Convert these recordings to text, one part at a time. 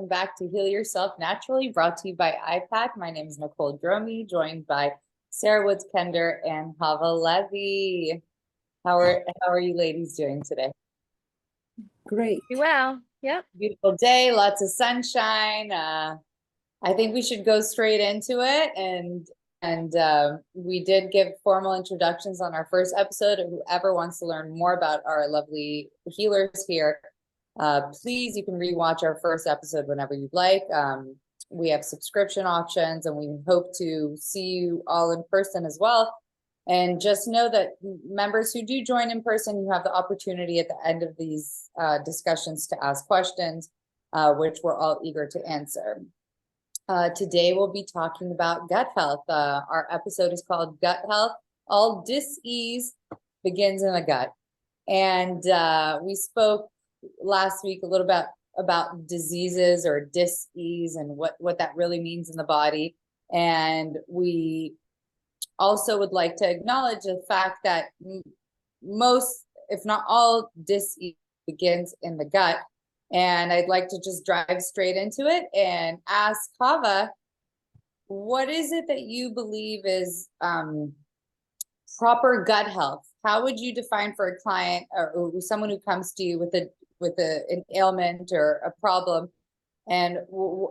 welcome back to Heal Yourself Naturally, brought to you by iPad. My name is Nicole Dromi, joined by Sara Woods Kender and Hava Levy. How are you ladies doing today? Great. Well, yeah. Beautiful day, lots of sunshine. I think we should go straight into it, and we did give formal introductions on our first episode. Whoever wants to learn more about our lovely healers here, please, you can rewatch our first episode whenever you'd like. We have subscription options, and we hope to see you all in person as well. And just know that members who do join in person, you have the opportunity at the end of these discussions to ask questions, which we're all eager to answer. Today, we'll be talking about gut health. Our episode is called Gut Health. All dis-ease begins in the gut. And we spoke last week a little bit about diseases or dis-ease and what that really means in the body. And we also would like to acknowledge the fact that most, if not all, dis-ease begins in the gut. And I'd like to just drive straight into it and ask Hava, what is it that you believe is proper gut health? How would you define for a client or someone who comes to you with an ailment or a problem? And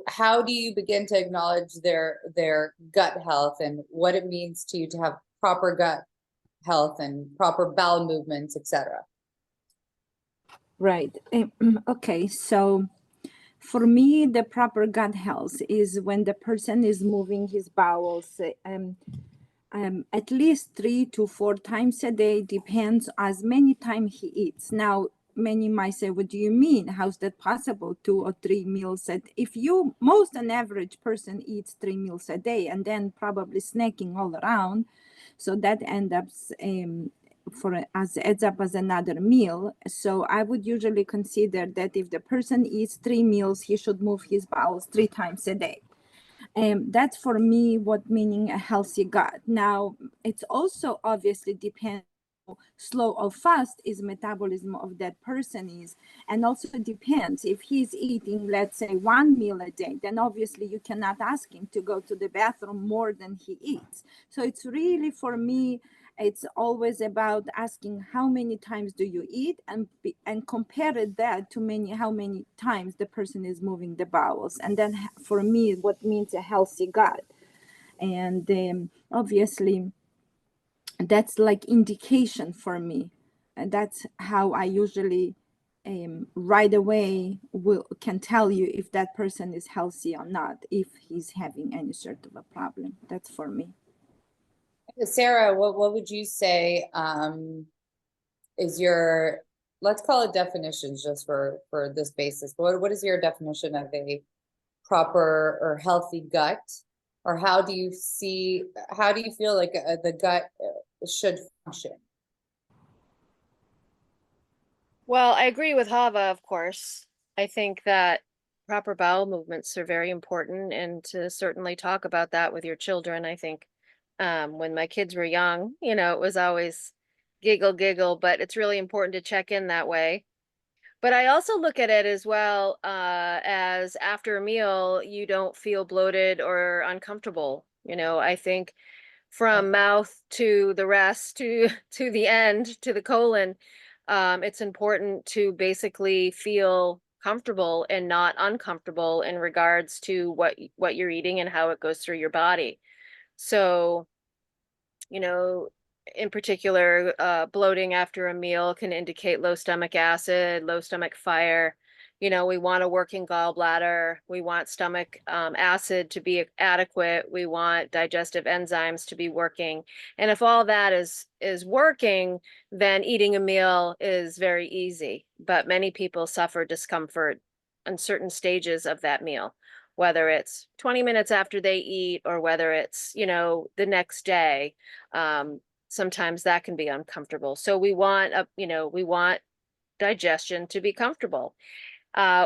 how do you begin to acknowledge their gut health and what it means to you to have proper gut health and proper bowel movements, etc.? Right. Okay. So for me, the proper gut health is when the person is moving his bowels at least 3 to 4 times a day, depends as many times he eats. Now, many might say, what do you mean? How's that possible? 2 or 3 meals a day? If an average person eats 3 meals a day and then probably snacking all around, so that ends up adds up as another meal. So I would usually consider that if the person eats 3 meals, he should move his bowels 3 times a day. That's for me what meaning a healthy gut. Now, it's also obviously depends slow or fast is metabolism of that person is, and also depends if he's eating, let's say, 1 meal a day, then obviously you cannot ask him to go to the bathroom more than he eats. So it's really, for me, it's always about asking how many times do you eat and compare that to how many times the person is moving the bowels. And then for me, what means a healthy gut. And obviously that's like indication for me. And that's how I usually right away can tell you if that person is healthy or not, if he's having any sort of a problem. That's for me. Sara, what would you say is your, let's call it definitions just for this basis. What is your definition of a proper or healthy gut? Or how do you feel like the gut should function? Well, I agree with Hava, of course. I think that proper bowel movements are very important, and to certainly talk about that with your children. I think when my kids were young, it was always giggle, but it's really important to check in that way. But I also look at it as well as after a meal, you don't feel bloated or uncomfortable. I think from mouth to the rest to the end, to the colon, it's important to basically feel comfortable and not uncomfortable in regards to what you're eating and how it goes through your body. So, in particular, bloating after a meal can indicate low stomach acid, low stomach fire. We want a working gallbladder. We want stomach acid to be adequate. We want digestive enzymes to be working. And if all that is working, then eating a meal is very easy. But many people suffer discomfort on certain stages of that meal, whether it's 20 minutes after they eat or whether it's, the next day. Sometimes that can be uncomfortable. So we want digestion to be comfortable.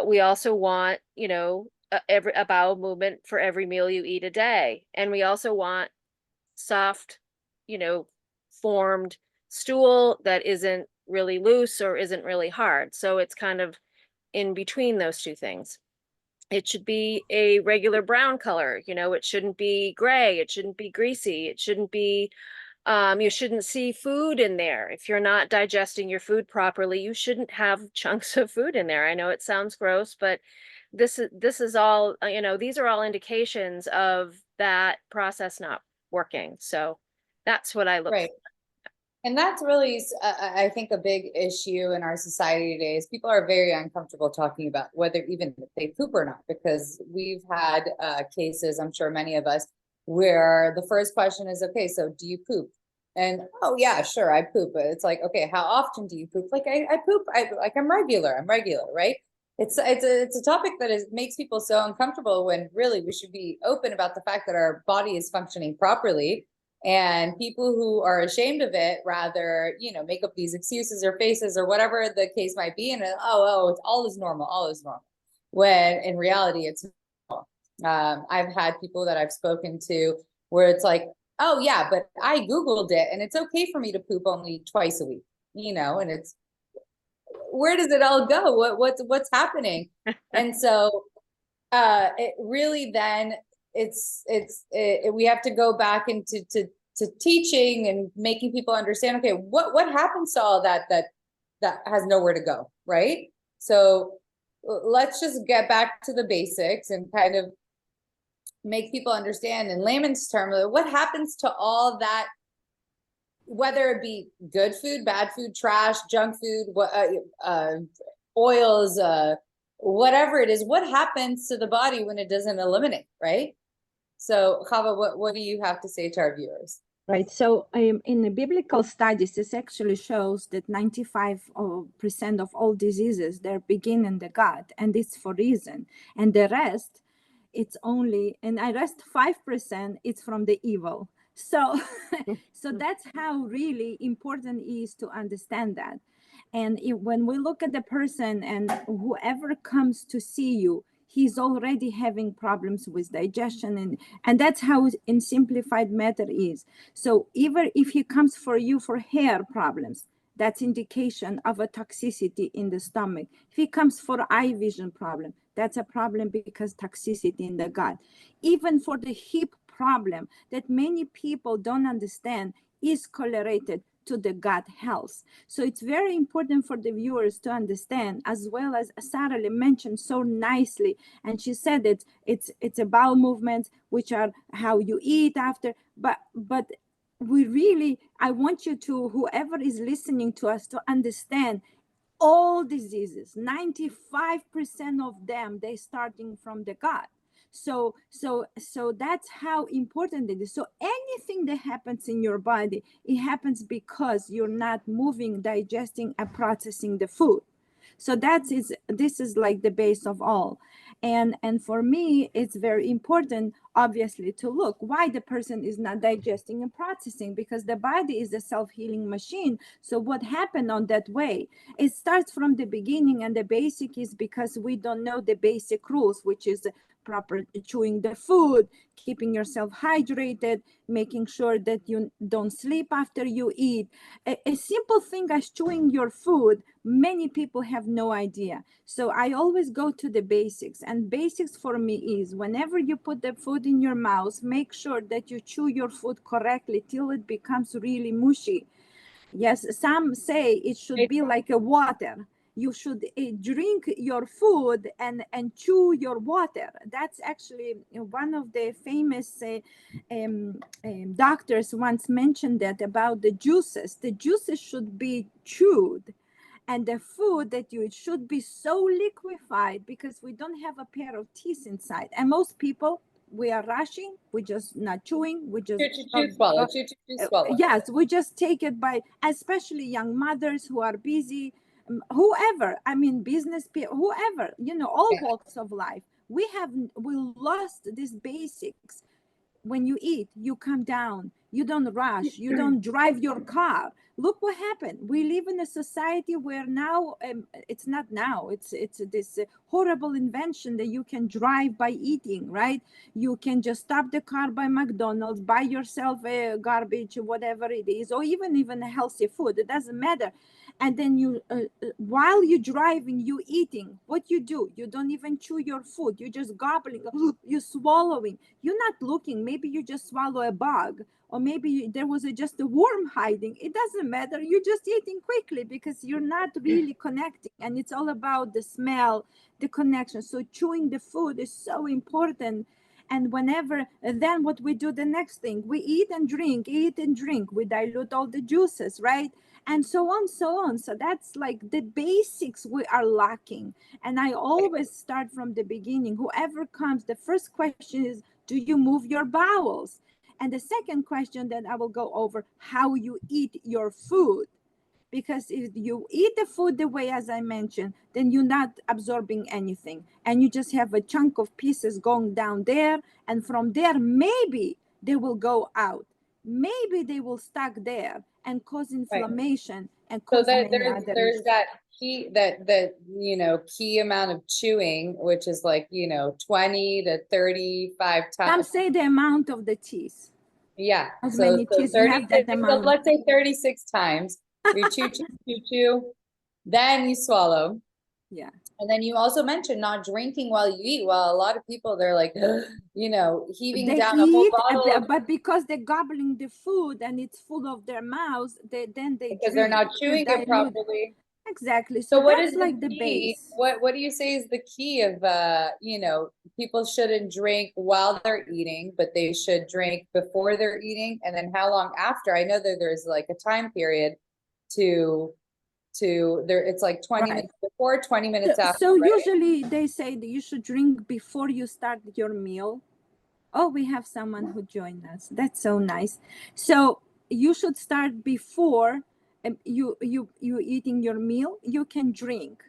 We also want, a bowel movement for every meal you eat a day. And we also want soft, formed stool that isn't really loose or isn't really hard. So it's kind of in between those two things. It should be a regular brown color. You know, it shouldn't be gray. It shouldn't be greasy. It shouldn't be, you shouldn't see food in there. If you're not digesting your food properly, you shouldn't have chunks of food in there. I know it sounds gross, but this is all, you know, these are all indications of that process not working. So that's what I look Right. And that's really, I think, a big issue in our society today is people are very uncomfortable talking about whether even if they poop or not, because we've had cases, I'm sure many of us, where the first question is, okay, so do you poop? And, oh yeah, sure, I poop. But it's like, okay, how often do you poop? Like I poop, I'm regular, right? It's a topic that makes people so uncomfortable when really we should be open about the fact that our body is functioning properly. And people who are ashamed of it rather, you know, make up these excuses or faces or whatever the case might be. And it's all is normal, all is normal. When in reality, it's normal. I've had people that I've spoken to where it's like, oh yeah, but I Googled it and it's okay for me to poop only twice a week, you know, and it's, where does it all go? What's happening? And so it really then we have to go back into to teaching and making people understand, okay, what happens to all that has nowhere to go, right? So let's just get back to the basics and kind of make people understand in layman's terms what happens to all that, whether it be good food, bad food, trash, junk food, oils, whatever it is, what happens to the body when it doesn't eliminate, right? So Hava, what do you have to say to our viewers? Right. So in the biblical studies, this actually shows that 95% of all diseases, they begin in the gut, and it's for reason. And the rest, it's only, and I rest 5%, it's from the evil. So, so that's how really important it is to understand that. And when we look at the person and whoever comes to see you, he's already having problems with digestion, and that's how in simplified matter is. So even if he comes for you for hair problems, that's indication of a toxicity in the stomach. If he comes for eye vision problem, that's a problem because toxicity in the gut. Even for the hip problem that many people don't understand is correlated to the gut health. So it's very important for the viewers to understand, as well as Sara mentioned so nicely, and she said that it's a bowel movements, which are how you eat after, but we really, I want you to, whoever is listening to us, to understand all diseases, 95% of them, they starting from the gut. So that's how important it is. So anything that happens in your body, it happens because you're not moving, digesting, and processing the food. So this is like the base of all. And for me, it's very important, obviously, to look why the person is not digesting and processing, because the body is a self-healing machine. So what happened on that way? It starts from the beginning, and the basic is because we don't know the basic rules, which is proper chewing the food, keeping yourself hydrated, making sure that you don't sleep after you eat. A simple thing as chewing your food, many people have no idea. So I always go to the basics, and basics for me is whenever you put the food in your mouth, make sure that you chew your food correctly till it becomes really mushy. Yes, some say it should be like a water. You should drink your food and chew your water. That's actually one of the famous doctors once mentioned that about the juices. The juices should be chewed, and the food that you eat should be so liquefied, because we don't have a pair of teeth inside. And most people, we are rushing, we just not chewing, we just Swallow. Swallow. yes, we just take it by, especially young mothers who are busy, whoever, I mean, business people, whoever, all walks of life. We lost these basics. When you eat, you come down, You don't rush. You don't drive your car. Look what happened. We live in a society where now, it's not now, it's this horrible invention that you can drive by eating, right? You can just stop the car by McDonald's, buy yourself a garbage, whatever it is, or even a healthy food. It doesn't matter. And then you, while you're driving, you eating. What you do? You don't even chew your food. You're just gobbling. You're swallowing. You're not looking. Maybe you just swallow a bug, or maybe there was just a worm hiding. It doesn't matter. You're just eating quickly because you're not really connecting. And it's all about the smell, the connection. So chewing the food is so important. And whenever, then what we do, the next thing, we eat and drink. We dilute all the juices, right? And so on, so on. So that's like the basics we are lacking. And I always start from the beginning. Whoever comes, the first question is, do you move your bowels? And the second question that I will go over, how you eat your food. Because if you eat the food the way as I mentioned, then you're not absorbing anything. And you just have a chunk of pieces going down there. And from there, maybe they will go out. Maybe they will stuck there and cause inflammation and So cause that many other there's issues. that key, that you know, key amount of chewing, which is like, you know, 20 to 35 Some times. say the amount of the teeth. Yeah. As So, many teeth you have, 36, that so amount. let's say 36 times. You chew, then you swallow. Yeah. And then you also mentioned not drinking while you eat. Well, a lot of people, they're like, you know, heaving They down a whole eat, bottle of, but because they're gobbling the food and it's full of their mouths, then they because they're drink. not You chewing it dilute. properly. Exactly. So So what is that's the like the key? base. What do you say is the key of you know, people shouldn't drink while they're eating, but they should drink before they're eating, and then how long after? I know that there's like a time period to there, it's like 20 Right. minutes before, 20 minutes after, So right? usually they say that you should drink before you start your meal. Oh, we have someone who joined us. That's so nice. So you should start before you eating your meal. You can drink,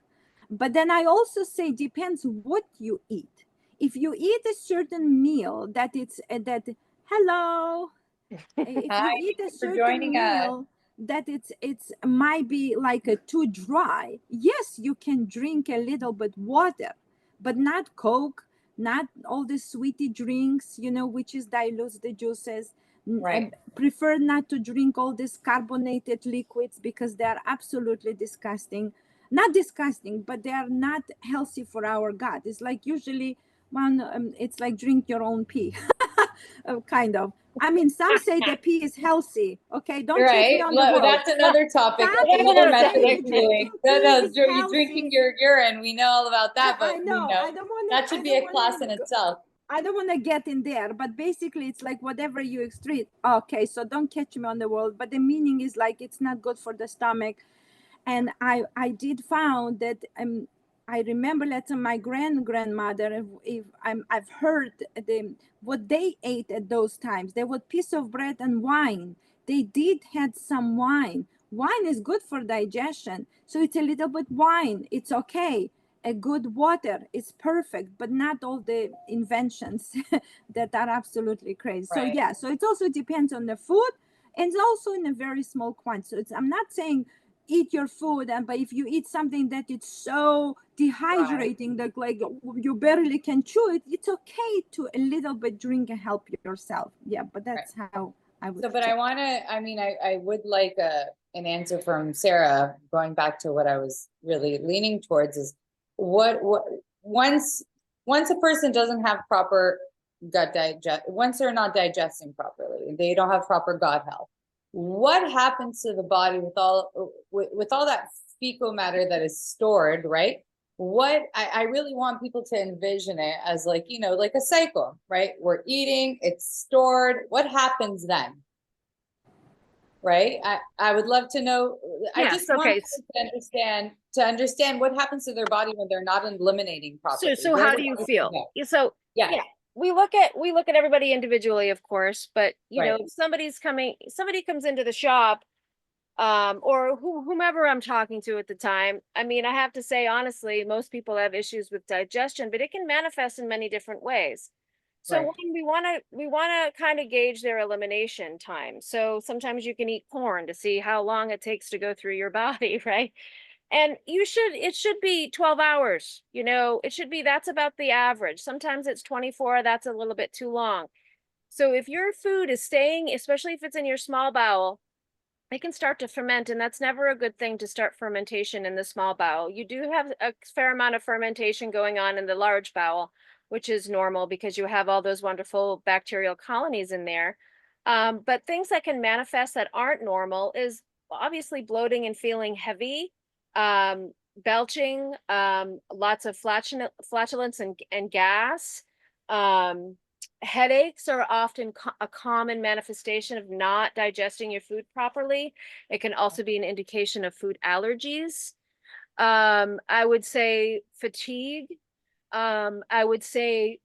but then I also say depends what you eat. If you eat a certain meal that it's that hello, if Hi, you eat thank a you for certain joining us. meal that it's might be like a too dry, yes, you can drink a little bit water, but not Coke, not all the sweetie drinks, you know, which is dilutes the juices. Right. Prefer not to drink all these carbonated liquids because they are absolutely disgusting. Not disgusting, but they are not healthy for our gut. It's like usually one, it's like drink your own pee. Kind of. I mean, some say the pee is healthy. Okay, don't catch me Right. on the word. That's another topic. Some That's people another method say of drinking healing. No, pee no, is you drinking healthy. your urine. We know all about that, I but you know. know, I don't want that to. should be a class in itself. I don't want to get in there, but basically, it's like whatever you excrete. Okay, so don't catch me on the word. But the meaning is like it's not good for the stomach. And I did found that I remember that my grandmother, if I've heard them what they ate at those times. They would piece of bread and wine. They did had some wine. Wine is good for digestion, so it's a little bit wine. It's okay. A good water is perfect, but not all the inventions that are absolutely crazy. So Right. yeah, so it also depends on the food, and it's also in a very small quantity. So it's, I'm not saying eat your food, and but if you eat something that it's so dehydrating that like you barely can chew it, it's okay to a little bit drink and help yourself. Yeah, but that's how I would So, but say. I want to, I mean, I would like an answer from Sarah, going back to what I was really leaning towards is what, once a person doesn't have proper gut digest, once they're not digesting properly, they don't have proper gut health, what happens to the body with all that fecal matter that is stored, right? What I really want people to envision it as like, you know, like a cycle, right? We're eating, it's stored. What happens then? Right? I would love to know. I Yes, just want okay. people to understand what happens to their body when they're not eliminating properly. So Where how does do you everything feel? go? Yeah, so Yeah, yeah, we look at everybody individually, of course, but you know, right. if somebody comes into the shop, or whomever I'm talking to at the time. I mean, I have to say honestly, most people have issues with digestion, but it can manifest in many different ways. So Right. when we want to kind of gauge their elimination time. So sometimes you can eat corn to see how long it takes to go through your body, right? And it should be 12 hours, it should be, that's about the average. Sometimes it's 24, that's a little bit too long. So if your food is staying, especially if it's in your small bowel, it can start to ferment, and that's never a good thing to start fermentation in the small bowel. You do have a fair amount of fermentation going on in the large bowel, which is normal because you have all those wonderful bacterial colonies in there. But things that can manifest that aren't normal is obviously bloating and feeling heavy, belching, lots of flatulence and gas. Headaches are often a common manifestation of not digesting your food properly. It can also be an indication of food allergies. I would say fatigue. I would say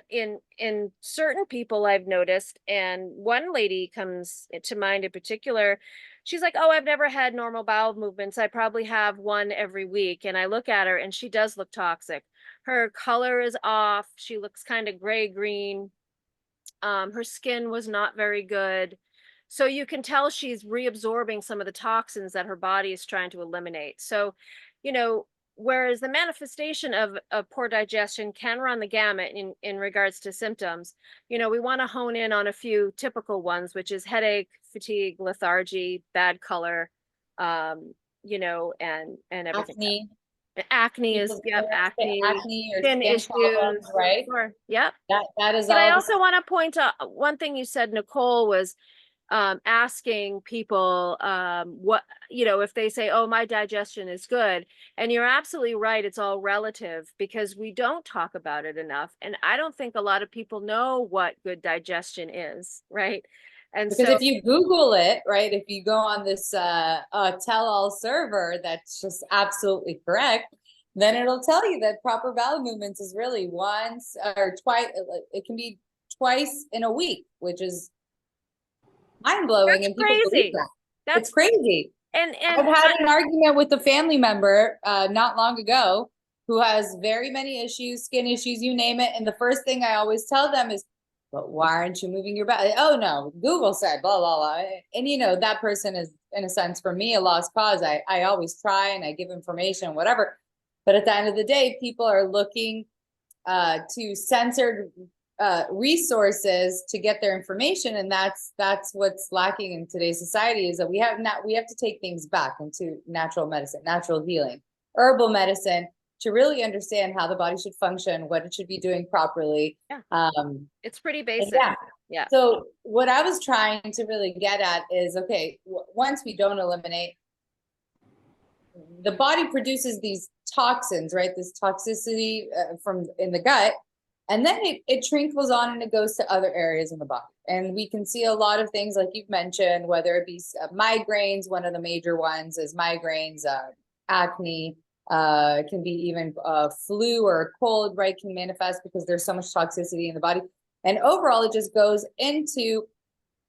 in certain people I've noticed, and one lady comes to mind in particular. She's like, "Oh, I've never had normal bowel movements. I probably have one every week." And I look at her, and she does look toxic. Her color is off. She looks kind of gray green. Her skin was not very good. So you can tell she's reabsorbing some of the toxins that her body is trying to eliminate. So, you know, whereas the manifestation of poor digestion can run the gamut in regards to symptoms, we want to hone in on a few typical ones, which is headache, fatigue, lethargy, bad color, and everything. Acne. Acne is, People yep, acne, acne or skin skin issues, problems, right? sure, yep. That is But I all also want to point out one thing you said, Nicole, was asking people what, if they say, oh, my digestion is good. And you're absolutely right. It's all relative because we don't talk about it enough. And I don't think a lot of people know what good digestion is, right? And because so if you Google it, right, if you go on this tell-all server that's just absolutely correct, then it'll tell you that proper bowel movements is really once or twice. It can be twice in a week, which is mind-blowing, that's and people believe crazy. that. That's It's crazy. and I've had an argument with a family member not long ago who has very many issues, skin issues, you name it. And the first thing I always tell them is, but why aren't you moving your body? Oh no, Google said blah, blah, blah. And that person is, in a sense, for me, a lost cause. I always try and I give information, whatever. But at the end of the day, people are looking to censored resources to get their information, and that's what's lacking in today's society, is that we have to take things back into natural medicine, natural healing, herbal medicine, to really understand how the body should function, what it should be doing properly. Yeah. It's pretty basic. Yeah. So what I was trying to really get at is, okay, once we don't eliminate, the body produces these toxins, right? This toxicity from in the gut, and then it trickles on and it goes to other areas in the body. And we can see a lot of things like you've mentioned, whether it be migraines. One of the major ones is migraines, acne, it can be even flu or a cold, right? Can manifest because there's so much toxicity in the body. And overall, it just goes into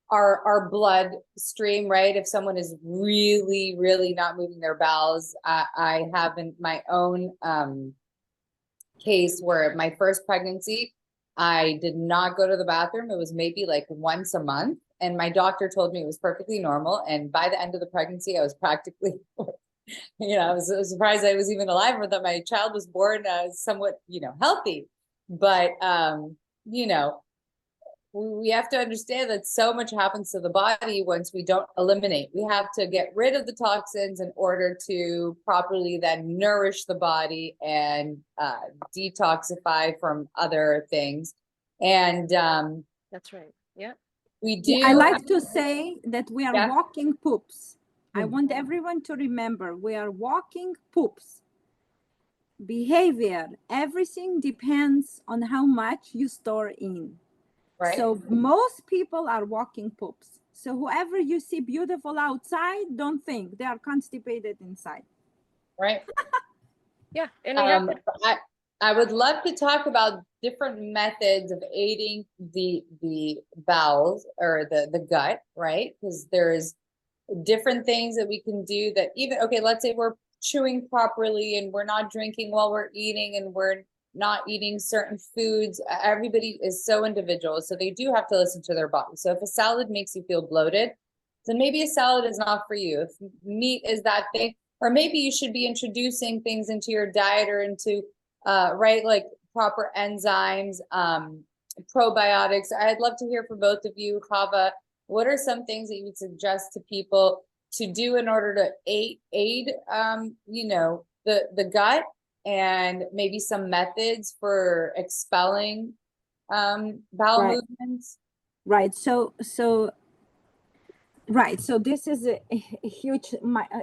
our blood stream, right? If someone is really, really not moving their bowels, I have in my own case where my first pregnancy, I did not go to the bathroom. It was maybe like once a month. And my doctor told me it was perfectly normal. And by the end of the pregnancy, I was practically, I was surprised I was even alive, or that my child was born somewhat, healthy. But, we have to understand that so much happens to the body once we don't eliminate. We have to get rid of the toxins in order to properly then nourish the body and detoxify from other things. And that's right. Yeah. We do. I like to say that we are Yeah. walking poops. I want everyone to remember we are walking poops. Behavior, everything depends on how much you store in. Right. So most people are walking poops. So whoever you see beautiful outside, don't think they are constipated inside. Right. Yeah. And I would love to talk about different methods of aiding the bowels or the gut, right? Because there's different things that we can do that even, okay, let's say we're chewing properly and we're not drinking while we're eating and we're not eating certain foods. Everybody is so individual, so they do have to listen to their body. So if a salad makes you feel bloated, then maybe a salad is not for you. If meat is that thing, or maybe you should be introducing things into your diet or into right, like proper enzymes, probiotics. I'd love to hear from both of you. Hava, what are some things that you would suggest to people to do in order to aid you know, the gut, and maybe some methods for expelling bowel Right. movements? Right. So this is a huge,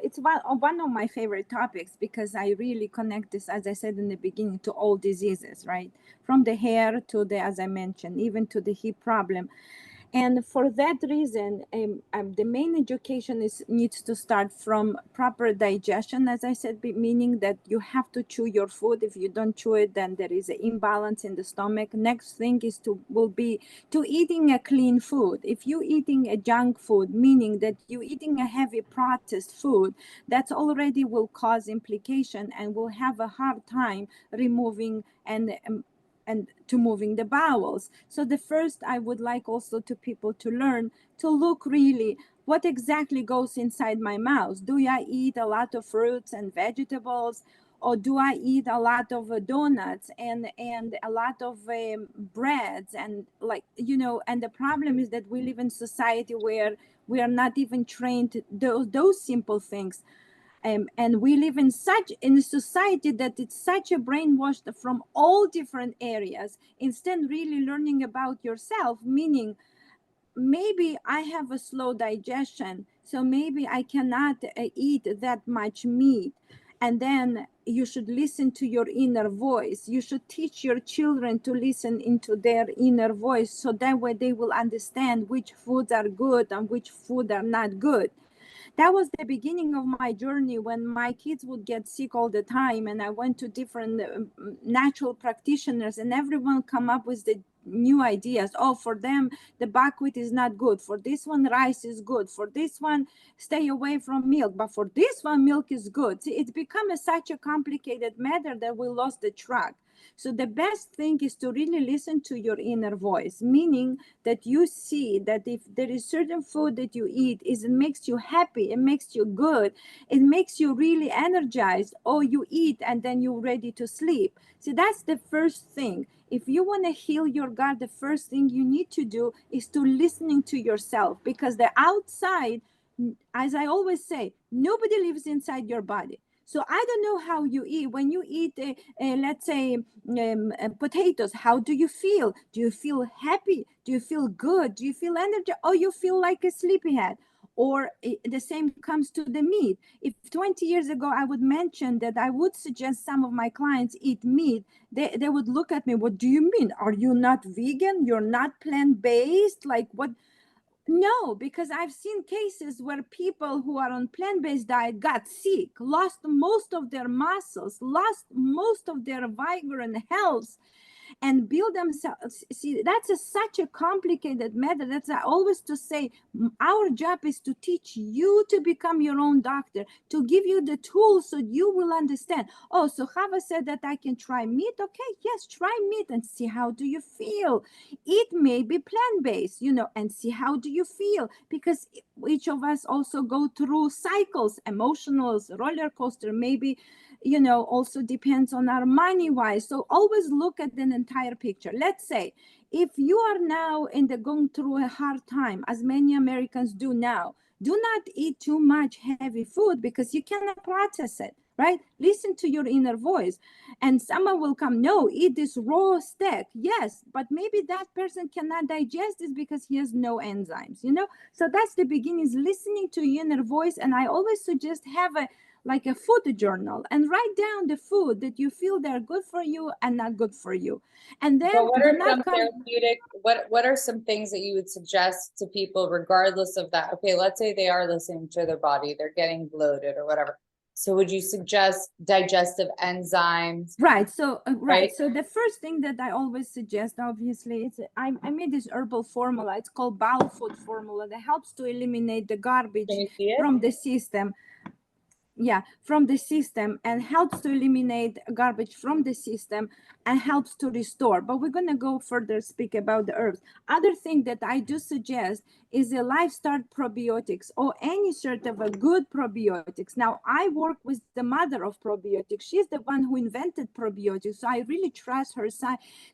it's one of my favorite topics, because I really connect this, as I said in the beginning, to all diseases, right? From the hair to the, as I mentioned, even to the hip problem. And for that reason, the main education needs to start from proper digestion, as I said, meaning that you have to chew your food. If you don't chew it, then there is an imbalance in the stomach. Next thing is will be to eating a clean food. If you eating a junk food, meaning that you eating a heavy processed food, that's already will cause implication and will have a hard time removing and to moving the bowels. So the first, I would like also to people to learn to look really what exactly goes inside my mouth. Do I eat a lot of fruits and vegetables, or do I eat a lot of donuts and a lot of breads, and, like, you know? And the problem is that we live in society where we are not even trained those simple things. And we live in a society that it's such a brainwashed from all different areas, instead really learning about yourself, meaning maybe I have a slow digestion, so maybe I cannot eat that much meat. And then you should listen to your inner voice. You should teach your children to listen into their inner voice, so that way they will understand which foods are good and which food are not good. That was the beginning of my journey, when my kids would get sick all the time, and I went to different natural practitioners, and everyone come up with the new ideas. Oh, for them the buckwheat is not good, for this one rice is good, for this one stay away from milk, but for this one milk is good. See, it's become such a complicated matter that we lost the track. So the best thing is to really listen to your inner voice, meaning that you see that if there is certain food that you eat, it makes you happy, it makes you good, it makes you really energized, or you eat and then you're ready to sleep. See, that's the first thing. If you want to heal your gut, the first thing you need to do is to listening to yourself, because the outside, as I always say, nobody lives inside your body. So I don't know how you eat. When you eat, let's say, potatoes, how do you feel? Do you feel happy? Do you feel good? Do you feel energy? Or you feel like a sleepyhead? Or the same comes to the meat. If 20 years ago I would mention that I would suggest some of my clients eat meat, they would look at me, what do you mean? Are you not vegan? You're not plant-based? Like, what? No, because I've seen cases where people who are on plant-based diet got sick, lost most of their muscles, lost most of their vigor and health, and build themselves. See, that's such a complicated matter. That's always to say, our job is to teach you to become your own doctor, to give you the tools so you will understand. Oh, so Hava said that I can try meat. Okay, yes, try meat and see how do you feel. Eat maybe plant-based, and see how do you feel, because each of us also go through cycles, emotionals, roller coaster, maybe, also depends on our money wise. So always look at an entire picture. Let's say if you are now going through a hard time, as many Americans do now, do not eat too much heavy food, because you cannot process it, right? Listen to your inner voice, and someone will come, no, eat this raw steak. Yes, but maybe that person cannot digest this because he has no enzymes, so that's the beginning, is listening to your inner voice. And I always suggest have a food journal, and write down the food that you feel they're good for you and not good for you. And then But what do are not some come. therapeutic, what are some things that you would suggest to people regardless of that? Okay, let's say they are listening to their body, they're getting bloated or whatever. So would you suggest digestive enzymes? Right. So, Right. So the first thing that I always suggest, obviously, is I made this herbal formula. It's called bowel food formula, that helps to eliminate the garbage Can you see it? from the system. from the system, and helps to eliminate garbage from the system and helps to restore. But we're going to go further, speak about the herbs. Other thing that I do suggest is a lifestyle probiotics or any sort of a good probiotics. Now, I work with the mother of probiotics. She's the one who invented probiotics, so I really trust her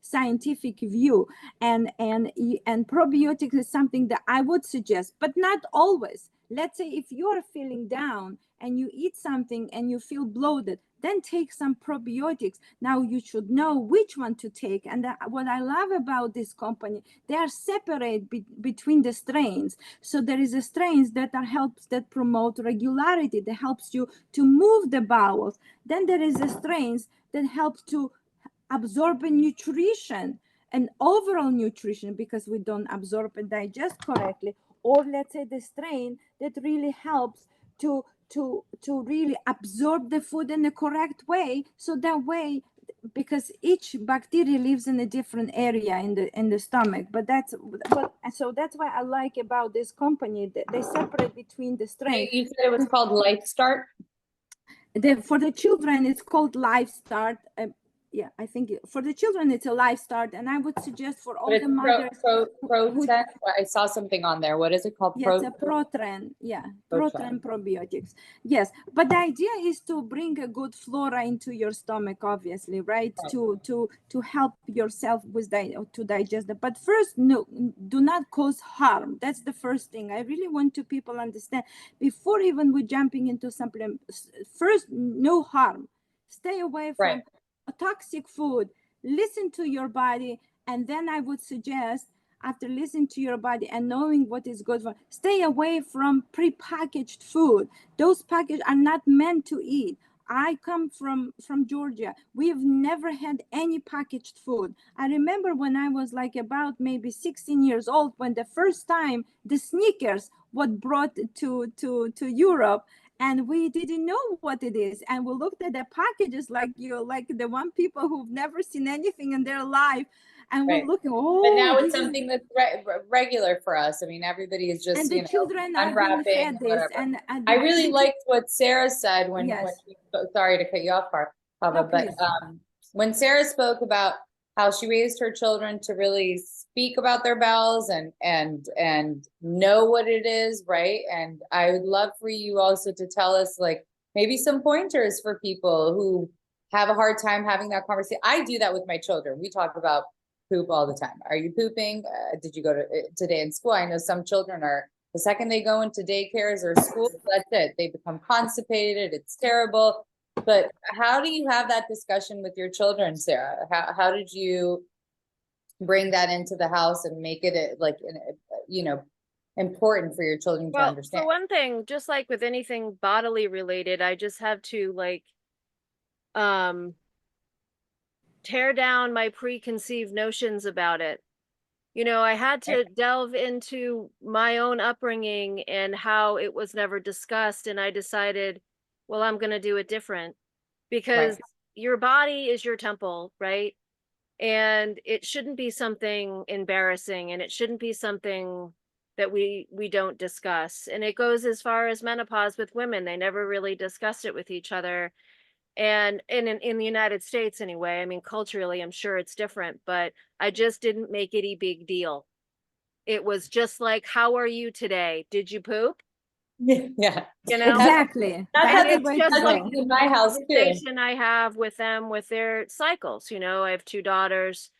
scientific view. And probiotics is something that I would suggest, but not always. Let's say if you are feeling down and you eat something and you feel bloated, then take some probiotics. Now you should know which one to take. And what I love about this company, they are separate between the strains. So there is a strains that helps, that promote regularity, that helps you to move the bowels. Then there is a strains that helps to absorb nutrition and overall nutrition, because we don't absorb and digest correctly. Or let's say the strain that really helps to really absorb the food in the correct way. So that way, because each bacteria lives in a different area in the stomach. But that's why I like about this company, that they separate between the strains. You said it was called Life Start? For the children, it's called Life Start. Yeah, I think for the children it's a Life Start, and I would suggest for all the mothers. Pro-Ten? I saw something on there. What is it called? Yes, a Pro-Tren. Yeah, Pro-Tren probiotics. Yes, but the idea is to bring a good flora into your stomach, obviously, right? To help yourself with to digest it. But first, no, do not cause harm. That's the first thing. I really want to people understand before even we're jumping into supplements. First, no harm. Stay away from a toxic food. Listen to your body, and then I would suggest, after listening to your body and knowing what is good for, stay away from prepackaged food. Those packages are not meant to eat. I come from Georgia. We've never had any packaged food. I remember when I was like about maybe 16 years old, when the first time the Snickers was brought to Europe, and we didn't know what it is, and we looked at the packages like the one people who've never seen anything in their life, and we're looking, but now it's something that's regular for us. I mean, everybody is just, and the children are being fed this. And I really liked what Sarah said when she, sorry to cut you off, Hava, but when Sarah spoke about how she raised her children to really speak about their bowels and know what it is, right? And I would love for you also to tell us, like, maybe some pointers for people who have a hard time having that conversation. I do that with my children. We talk about poop all the time. Are you pooping? Did you go to today in school? I know some children are, the second they go into daycares or schools, that's it. They become constipated. It's terrible. But how do you have that discussion with your children, Sarah? How did you bring that into the house and make it important for your children to understand? For one thing, just like with anything bodily related, I just have to tear down my preconceived notions about it. I had to delve into my own upbringing and how it was never discussed. And I decided, well, I'm going to do it different, because your body is your temple, right? And it shouldn't be something embarrassing, and it shouldn't be something that we don't discuss. And it goes as far as menopause with women. They never really discussed it with each other. And in the United States anyway, I mean, culturally, I'm sure it's different, but I just didn't make it a big deal. It was just like, how are you today? Did you poop? Yeah. Exactly. That's like in my house too. Conversation I have with them with their cycles. I have 2 daughters,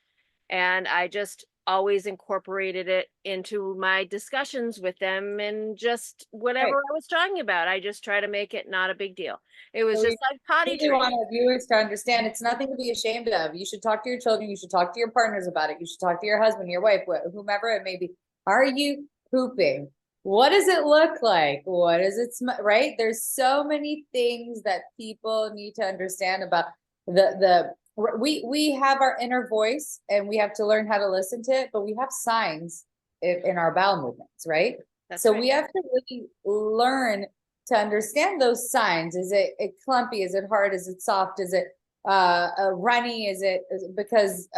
and I just always incorporated it into my discussions with them, and just whatever I was talking about, I just try to make it not a big deal. It was just like potty training. We want our viewers to understand it's nothing to be ashamed of. You should talk to your children. You should talk to your partners about it. You should talk to your husband, your wife, whomever it may be. Are you pooping? What does it look like? What is it right? There's so many things that people need to understand about we have our inner voice, and we have to learn how to listen to it, but we have signs in our bowel movements, right? We have to really learn to understand those signs. Is it clumpy? Is it hard? Is it soft? Is it runny? Because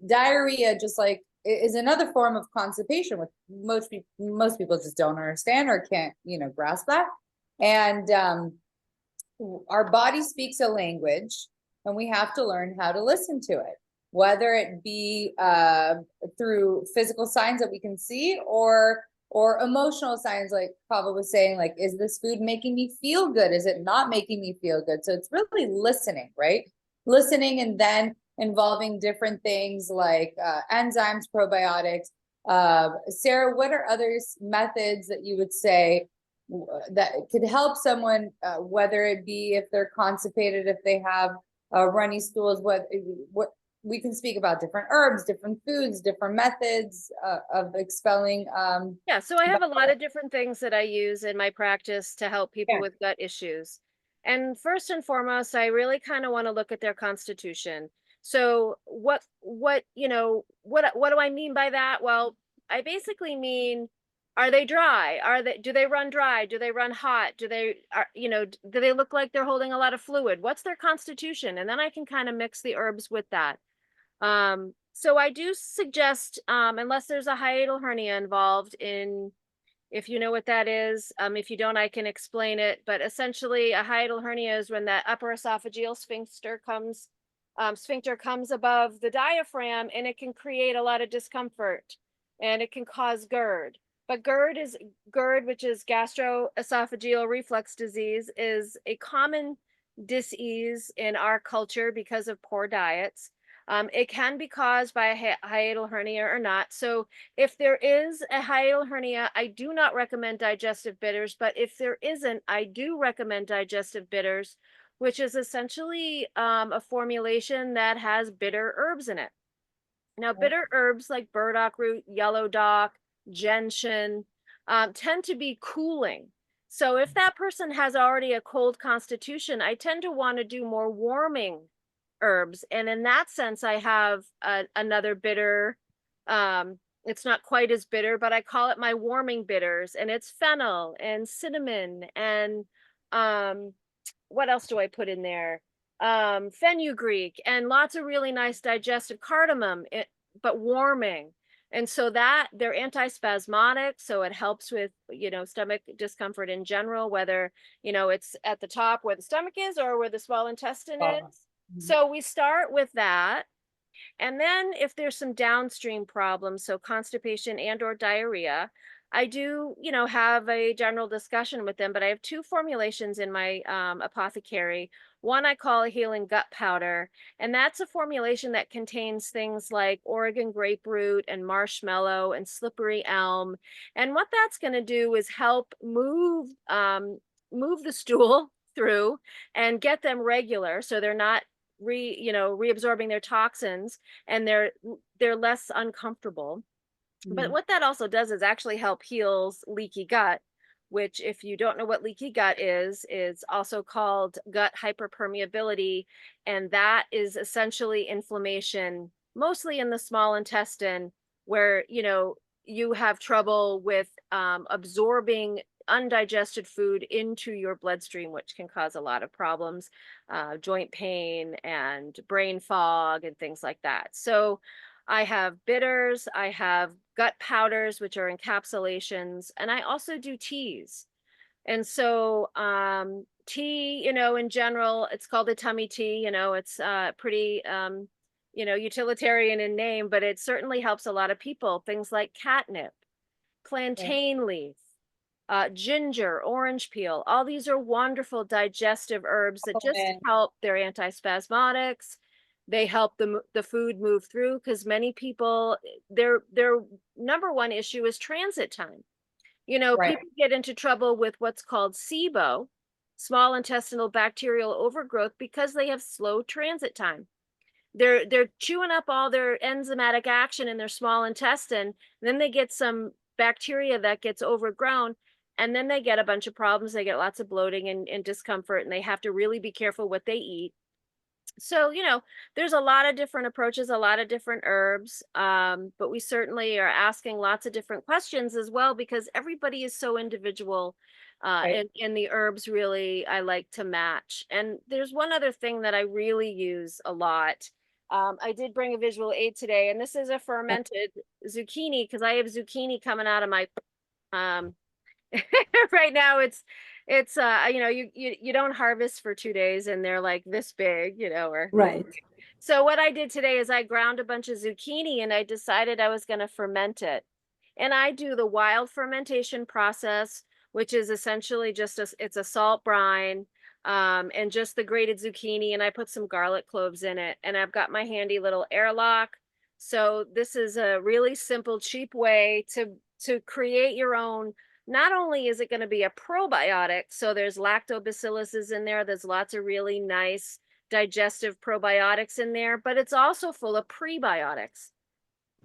diarrhea, just like, is another form of constipation, with most people just don't understand or can't grasp that. And our body speaks a language and we have to learn how to listen to it, whether it be through physical signs that we can see or emotional signs, like Hava was saying, like, is this food making me feel good? Is it not making me feel good? So it's really listening, right? Listening, and then involving different things like enzymes, probiotics. Sara, what are other methods that you would say that could help someone, whether it be if they're constipated, if they have runny stools, what we can speak about different herbs, different foods, different methods of expelling. Yeah, so I have a lot of different things that I use in my practice to help people Yeah. with gut issues. And first and foremost, I really kind of want to look at their constitution. So what do I mean by that? Well, I basically mean, are they dry? Do they run dry? Do they run hot? Do they look like they're holding a lot of fluid? What's their constitution? And then I can kind of mix the herbs with that. So I do suggest, unless there's a hiatal hernia involved in, if you know what that is, if you don't, I can explain it. But essentially, a hiatal hernia is when that upper esophageal sphincter comes above the diaphragm, and it can create a lot of discomfort, and it can cause GERD. But GERD, which is gastroesophageal reflux disease, is a common disease in our culture because of poor diets. It can be caused by a hiatal hernia or not. So if there is a hiatal hernia, I do not recommend digestive bitters, but if there isn't, I do recommend digestive bitters, which is essentially a formulation that has bitter herbs in it. Now, bitter herbs like burdock root, yellow dock, gentian tend to be cooling. So if that person has already a cold constitution, I tend to want to do more warming herbs. And in that sense, I have another bitter. It's not quite as bitter, but I call it my warming bitters. And it's fennel and cinnamon and what else do I put in there? Fenugreek and lots of really nice digestive cardamom, but warming. And so that they're antispasmodic, so it helps with, stomach discomfort in general, whether, it's at the top where the stomach is or where the small intestine is. So we start with that. And then if there's some downstream problems, so constipation and or diarrhea, I do, have a general discussion with them, but I have two formulations in my apothecary. One I call a healing gut powder, and that's a formulation that contains things like Oregon grapefruit and marshmallow and slippery elm. And what that's going to do is help move the stool through and get them regular, so they're not reabsorbing their toxins, and they're less uncomfortable. But what that also does is actually help heals leaky gut, which, if you don't know what leaky gut is also called gut hyperpermeability. And that is essentially inflammation, mostly in the small intestine, where, you have trouble with absorbing undigested food into your bloodstream, which can cause a lot of problems, joint pain and brain fog and things like that. So I have bitters, I have gut powders, which are encapsulations, and I also do teas. And so tea, in general, it's called a tummy tea. It's pretty, utilitarian in name, but it certainly helps a lot of people. Things like catnip, plantain leaf, ginger, orange peel. All these are wonderful digestive herbs that just help. They're antispasmodics. They help the food move through, because many people, their number one issue is transit time. People get into trouble with what's called SIBO, small intestinal bacterial overgrowth, because they have slow transit time. They're chewing up all their enzymatic action in their small intestine, then they get some bacteria that gets overgrown, and then they get a bunch of problems. They get lots of bloating and discomfort, and they have to really be careful what they eat. So, there's a lot of different approaches, a lot of different herbs, but we certainly are asking lots of different questions as well, because everybody is so individual, and the herbs really I like to match. And there's one other thing that I really use a lot. I did bring a visual aid today, and this is a fermented zucchini, because I have zucchini coming out of my right now. It's It's you know, you don't harvest for 2 days and they're like this big, you know, or this Right. big. So what I did today is I ground a bunch of zucchini and I decided I was going to ferment it. And I do the wild fermentation process, which is essentially just it's a salt brine, and just the grated zucchini, and I put some garlic cloves in it, and I've got my handy little airlock. So this is a really simple, cheap way to create your own. Not only is it going to be a probiotic, so there's lactobacilluses in there, there's lots of really nice digestive probiotics in there, but it's also full of prebiotics.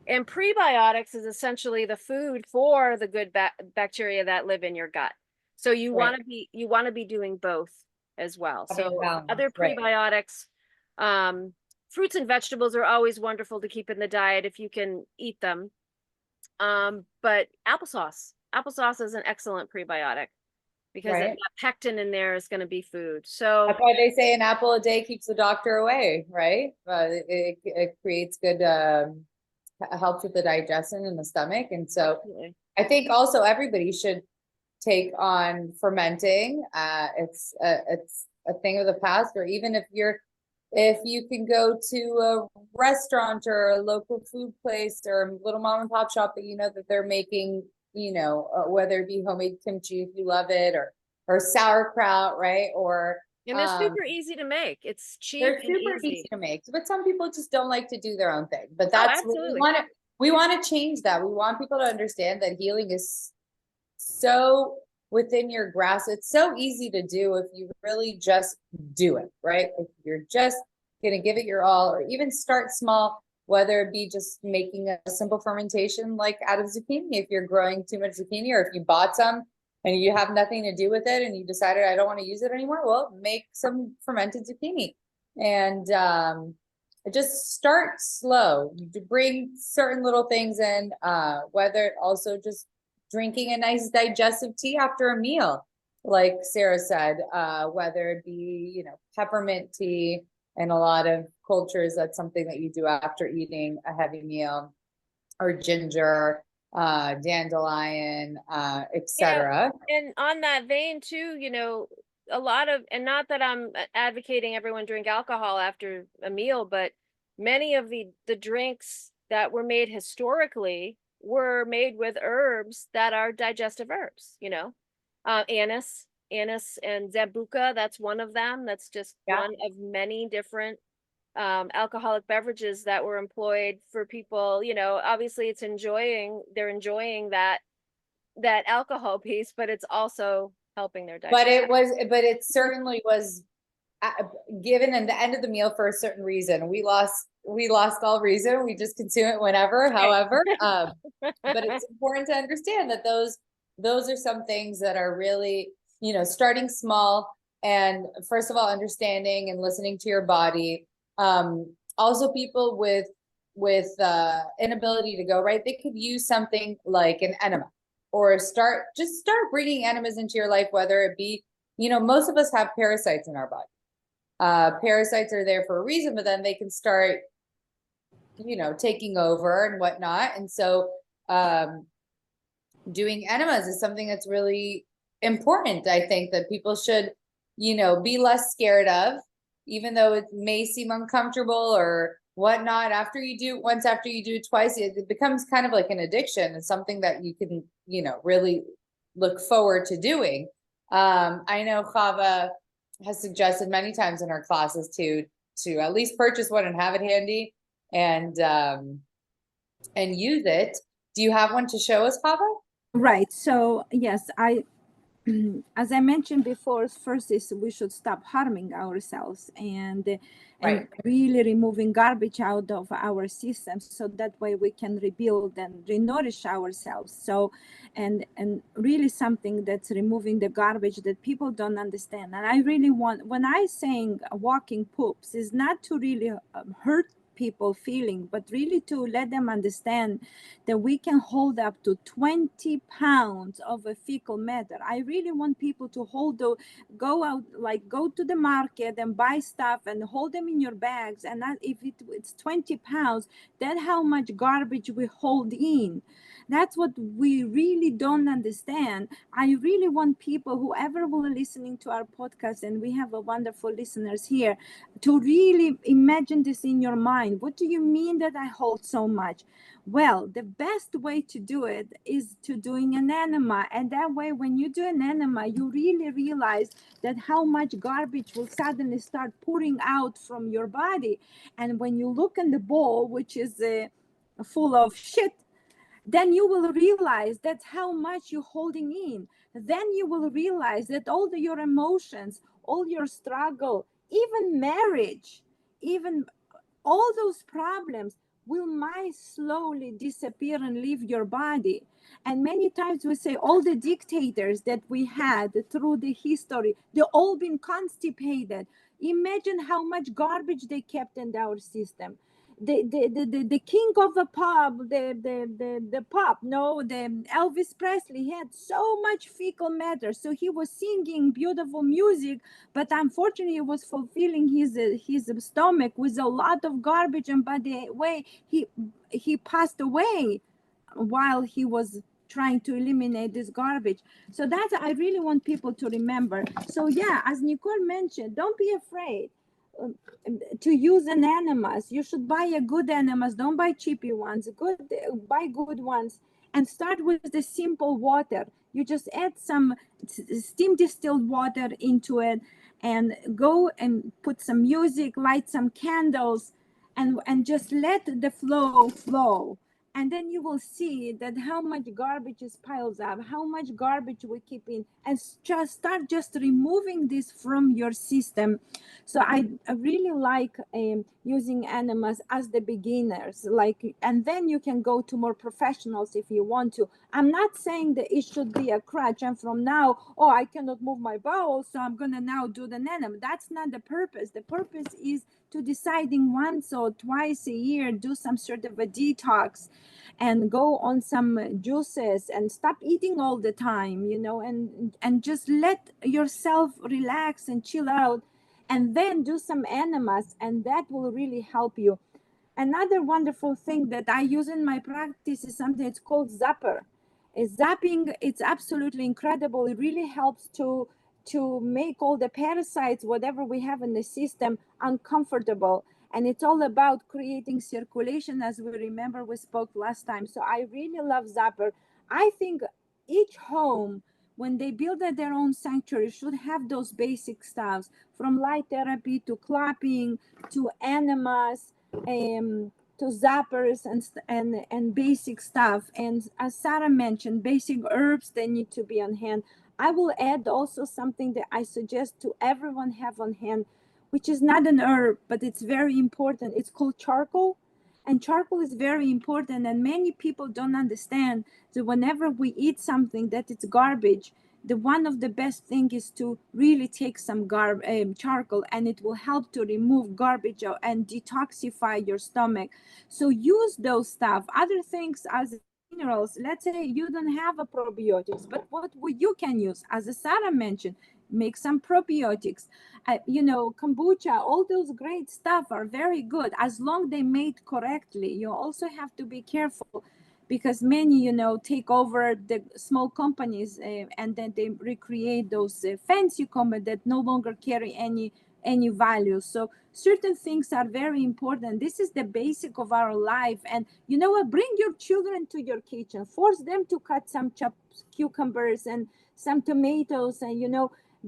And prebiotics is essentially the food for the good bacteria that live in your gut. So you Right. want to be doing both as well. Having So balance, other right. prebiotics, fruits and vegetables are always wonderful to keep in the diet if you can eat them. But applesauce is an excellent prebiotic because Right. that pectin in there is going to be food. So That's why they say an apple a day keeps the doctor away, right? It creates good, helps with the digestion in the stomach. And so absolutely. I think also everybody should take on fermenting. It's a thing of the past, or even if you can go to a restaurant or a local food place or a little mom and pop shop that you know that they're making, whether it be homemade kimchi if you love it, or sauerkraut, right? Or And they're super easy to make. It's cheap they're and super easy easy. to make, but some people just don't like to do their own thing. But Oh, that's what absolutely. we want to change that. We want people to understand that healing is so within your grasp. It's so easy to do if you really just do it, right? If you're just gonna give it your all, or even start small, whether it be just making a simple fermentation like out of zucchini, if you're growing too much zucchini, or if you bought some and you have nothing to do with it and you decided I don't want to use it anymore, well, make some fermented zucchini. And just start slow to bring certain little things in, whether it also just drinking a nice digestive tea after a meal, like Sara said, whether it be, peppermint tea. In a lot of cultures, that's something that you do after eating a heavy meal, or ginger, dandelion, Yeah, etc. and on that vein too, a lot of, and not that I'm advocating everyone drink alcohol after a meal, but many of the drinks that were made historically were made with herbs that are digestive herbs, anise and zambuca, that's one of them. That's just Yeah. one of many different alcoholic beverages that were employed for people. Obviously they're enjoying that alcohol piece, but it's also helping their digestion. But it certainly was given in the end of the meal for a certain reason. We lost all reason. We just consume it whenever, however. But it's important to understand that those are some things that are really, starting small, and first of all, understanding and listening to your body. Also people with inability to go, right, they could use something like an enema, or start bringing enemas into your life, whether it be, most of us have parasites in our body. Parasites are there for a reason, but then they can start, taking over and whatnot. And so doing enemas is something that's really important. I think that people should, be less scared of, even though it may seem uncomfortable or whatnot. After you do it twice, it becomes kind of like an addiction. It's something that you can, really look forward to doing. I know Hava has suggested many times in her classes to at least purchase one and have it handy and use it. Do you have one to show us, Hava? Right. So yes, as I mentioned before, first is we should stop harming ourselves and Right. really removing garbage out of our systems, so that way we can rebuild and renourish ourselves. So and really something that's removing the garbage that people don't understand. And I really want, when I saying walking poops, is not to really hurt people feeling, but really to let them understand that we can hold up to 20 pounds of a fecal matter. I really want people to go out, like go to the market and buy stuff and hold them in your bags. And that, if it's 20 pounds, that's how much garbage we hold in. That's what we really don't understand. I really want people, whoever will listening to our podcast, and we have a wonderful listeners here, to really imagine this in your mind. What do you mean that I hold so much? Well, the best way to do it is to doing an enema. And that way, when you do an enema, you really realize that how much garbage will suddenly start pouring out from your body. And when you look in the bowl, which is full of shit, then you will realize that's how much you're holding in. Then you will realize that your emotions, all your struggle, even marriage, even all those problems might slowly disappear and leave your body. And many times we say all the dictators that we had through the history, they've all been constipated. Imagine how much garbage they kept in our system. The king of the pop, the pop, no, the Elvis Presley had so much fecal matter. So he was singing beautiful music, but unfortunately he was fulfilling his stomach with a lot of garbage, and by the way he passed away while he was trying to eliminate this garbage. So that's, I really want people to remember. So yeah, as Nicole mentioned, don't be afraid to use an enemas. You should buy a good enemas. Don't buy cheapy ones. Buy good ones, and start with the simple water. You just add some steam distilled water into it, and go and put some music, light some candles, and just let the flow. And then you will see that how much garbage is piles up, how much garbage we keep in, and just start removing this from your system. So I really like using enemas as the beginners, like, and then you can go to more professionals if you want to. I'm not saying that it should be a crutch, and from now, oh, I cannot move my bowels, so I'm gonna now do the enema. That's not the purpose. The purpose is to deciding once or twice a year, do some sort of a detox, and go on some juices, and stop eating all the time, and just let yourself relax and chill out, and then do some enemas, and that will really help you. Another wonderful thing that I use in my practice is something it's called zapper. Zapping, it's absolutely incredible. It really helps to make all the parasites, whatever we have in the system, uncomfortable. And it's all about creating circulation, as we remember we spoke last time. So I really love zapper. I think each home, when they build their own sanctuary, should have those basic stuffs, from light therapy to clapping to enemas, to zappers, and basic stuff. And as Sara mentioned, basic herbs, they need to be on hand. I will add also something that I suggest to everyone have on hand, which is not an herb, but it's very important. It's called charcoal. And charcoal is very important, and many people don't understand that whenever we eat something that it's garbage, the one of the best thing is to really take some charcoal, and it will help to remove garbage and detoxify your stomach. So use those stuff. Other things as minerals. Let's say you don't have a probiotics, but what you can use, as Sara mentioned, make some probiotics. Kombucha, all those great stuff are very good as long they made correctly. You also have to be careful, because many take over the small companies, and then they recreate those fancy companies that no longer carry any value. So certain things are very important. This is the basic of our life. And you know what, bring your children to your kitchen, force them to cut some chopped cucumbers and some tomatoes, and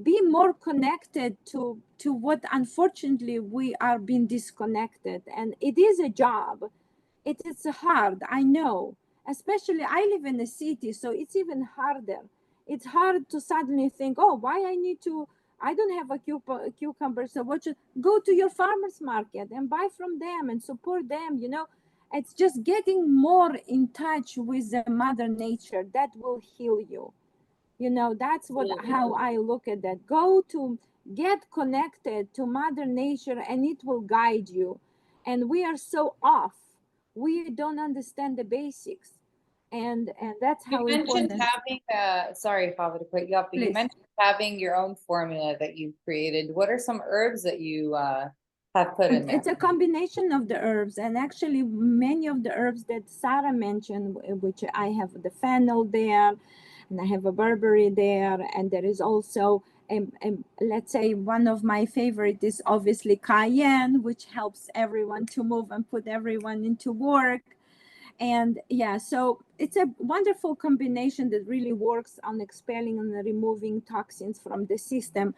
be more connected to what unfortunately we are being disconnected. And it is a job. It is hard, I know. Especially I live in the city, so it's even harder. It's hard to suddenly think, oh, why I don't have a cucumber, so what should go to your farmer's market and buy from them and support them. It's just getting more in touch with the mother nature that will heal you. That's how I look at that. Go to get connected to mother nature, and it will guide you. and we are so off. We don't understand the basics, and that's You how mentioned important. having sorry, Hava, to cut you off, but you Please. mentioned having your own formula that you've created. What are some herbs that you have put in there? It's a combination of the herbs, and actually many of the herbs that Sara mentioned, which I have the fennel there, and I have a berberry there, and there is also let's say one of my favorite is obviously cayenne, which helps everyone to move and put everyone into work. And yeah, so it's a wonderful combination that really works on expelling and removing toxins from the system.